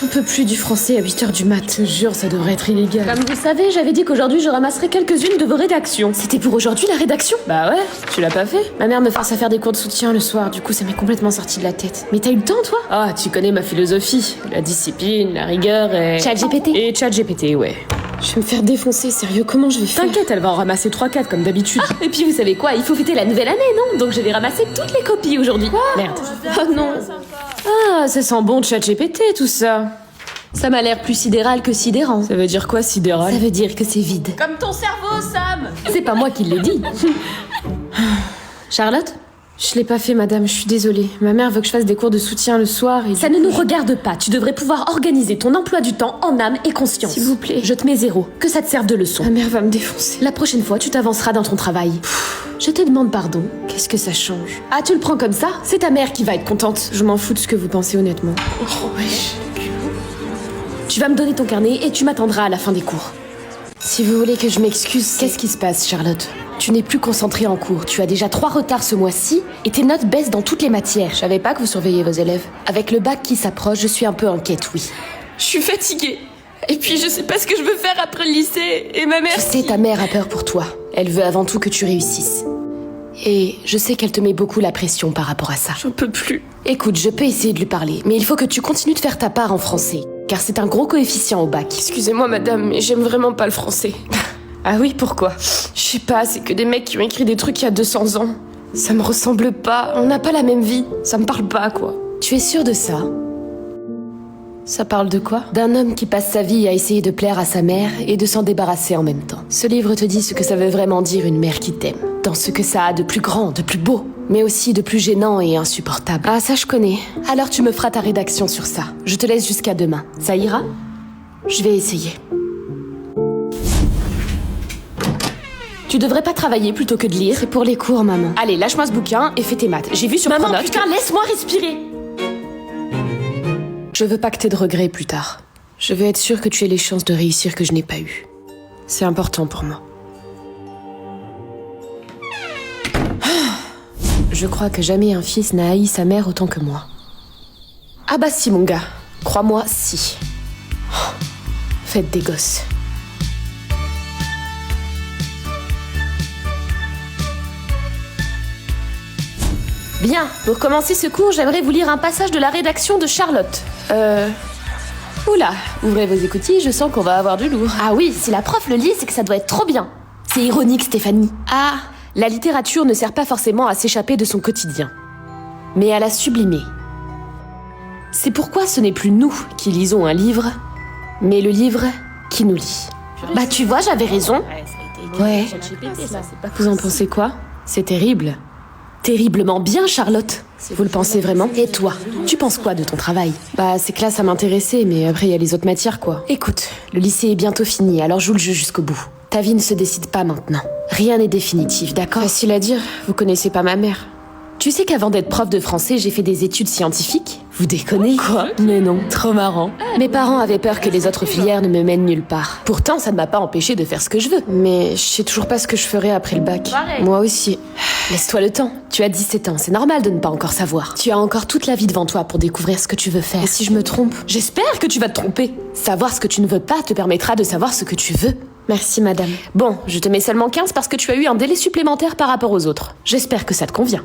J'en peux plus du français à 8h du mat. Je te jure, ça devrait être illégal. Comme vous savez, j'avais dit qu'aujourd'hui je ramasserais quelques-unes de vos rédactions. C'était pour aujourd'hui la rédaction? Bah ouais, tu l'as pas fait? Ma mère me force à faire des cours de soutien le soir, du coup ça m'est complètement sorti de la tête. Mais t'as eu le temps toi? Ah, tu connais ma philosophie. La discipline, la rigueur et... ChatGPT? Et ChatGPT, ouais. Je vais me faire défoncer, sérieux, comment je vais faire? T'inquiète, elle va en ramasser 3-4 comme d'habitude. Ah, et puis vous savez quoi, il faut fêter la nouvelle année, non? Donc je vais ramasser toutes les copies aujourd'hui. Merde. Oh non. Ah, ça sent bon ChatGPT tout ça. Ça m'a l'air plus sidéral que sidérant. Ça veut dire quoi, sidéral? Ça veut dire que c'est vide. Comme ton cerveau, Sam. C'est pas moi qui l'ai dit. Charlotte? Je l'ai pas fait, madame, je suis désolée. Ma mère veut que je fasse des cours de soutien le soir et... Ça ne nous regarde pas. Tu devrais pouvoir organiser ton emploi du temps en âme et conscience. S'il vous plaît. Je te mets 0. Que ça te serve de leçon. Ma mère va me défoncer. La prochaine fois, tu t'avanceras dans ton travail. Je te demande pardon. Qu'est-ce que ça change? Ah, tu le prends comme ça? C'est ta mère qui va être contente. Je m'en fous de ce que vous pensez honnêtement. Tu vas me donner ton carnet et tu m'attendras à la fin des cours. Si vous voulez que je m'excuse, Qu'est-ce qui se passe, Charlotte? Tu n'es plus concentrée en cours. Tu as déjà 3 retards ce mois-ci et tes notes baissent dans toutes les matières. Je savais pas que vous surveillez vos élèves. Avec le bac qui s'approche, je suis un peu inquiète, oui. Je suis fatiguée. Et puis je sais pas ce que je veux faire après le lycée. Et ma mère... Je sais, ta mère a peur pour toi. Elle veut avant tout que tu réussisses. Et je sais qu'elle te met beaucoup la pression par rapport à ça. J'en peux plus. Écoute, je peux essayer de lui parler, mais il faut que tu continues de faire ta part en français, car c'est un gros coefficient au bac. Excusez-moi madame, mais j'aime vraiment pas le français. Ah oui, pourquoi? Je sais pas, c'est que des mecs qui ont écrit des trucs il y a 200 ans. Ça me ressemble pas, On n'a pas la même vie. ça me parle pas quoi. Tu es sûre de ça? Ça parle de quoi? D'un homme qui passe sa vie à essayer de plaire à sa mère et de s'en débarrasser en même temps. Ce livre te dit ce que ça veut vraiment dire une mère qui t'aime. Dans ce que ça a de plus grand, de plus beau, mais aussi de plus gênant et insupportable. Ah ça je connais. Alors tu me feras ta rédaction sur ça. Je te laisse jusqu'à demain. Ça ira? Je vais essayer. Tu devrais pas travailler plutôt que de lire. C'est pour les cours maman. Allez, lâche-moi ce bouquin et fais tes maths. J'ai vu sur Maman, Pronote putain, laisse-moi respirer. Je veux pas que t'aies de regrets plus tard. Je veux être sûre que tu aies les chances de réussir que je n'ai pas eues. C'est important pour moi. Je crois que jamais un fils n'a haï sa mère autant que moi. Ah bah si mon gars, crois-moi, si. Faites des gosses. Bien, pour commencer ce cours, j'aimerais vous lire un passage de la rédaction de Charlotte. Oula, ouvrez vos écoutilles, je sens qu'on va avoir du lourd. Ah oui, si la prof le lit, c'est que ça doit être trop bien. C'est ironique, Stéphanie. Ah, La littérature ne sert pas forcément à s'échapper de son quotidien, mais à la sublimer. C'est pourquoi ce n'est plus nous qui lisons un livre, mais le livre qui nous lit. Bah tu vois, j'avais raison. ouais. Vous en pensez quoi? C'est terrible. Terriblement bien, Charlotte. Vous le pensez vraiment? Et toi, tu penses quoi de ton travail? Bah, c'est que là, ça m'intéressait, mais après, il y a les autres matières, quoi. Écoute, le lycée est bientôt fini, alors joue le jeu jusqu'au bout. Ta vie ne se décide pas maintenant. Rien n'est définitif, d'accord? Facile à dire, vous connaissez pas ma mère. Tu sais qu'avant d'être prof de français, j'ai fait des études scientifiques? Vous déconnez? Quoi? Mais non, trop marrant. Mes parents avaient peur que les autres filières ne me mènent nulle part. Pourtant, ça ne m'a pas empêché de faire ce que je veux. Mais je sais toujours pas ce que je ferai après le bac. Pareil. Moi aussi. Laisse-toi le temps. Tu as 17 ans, c'est normal de ne pas encore savoir. Tu as encore toute la vie devant toi pour découvrir ce que tu veux faire. Et si je me trompe? J'espère que tu vas te tromper. Savoir ce que tu ne veux pas te permettra de savoir ce que tu veux. Merci, madame. Bon, je te mets seulement 15 parce que tu as eu un délai supplémentaire par rapport aux autres. J'espère que ça te convient.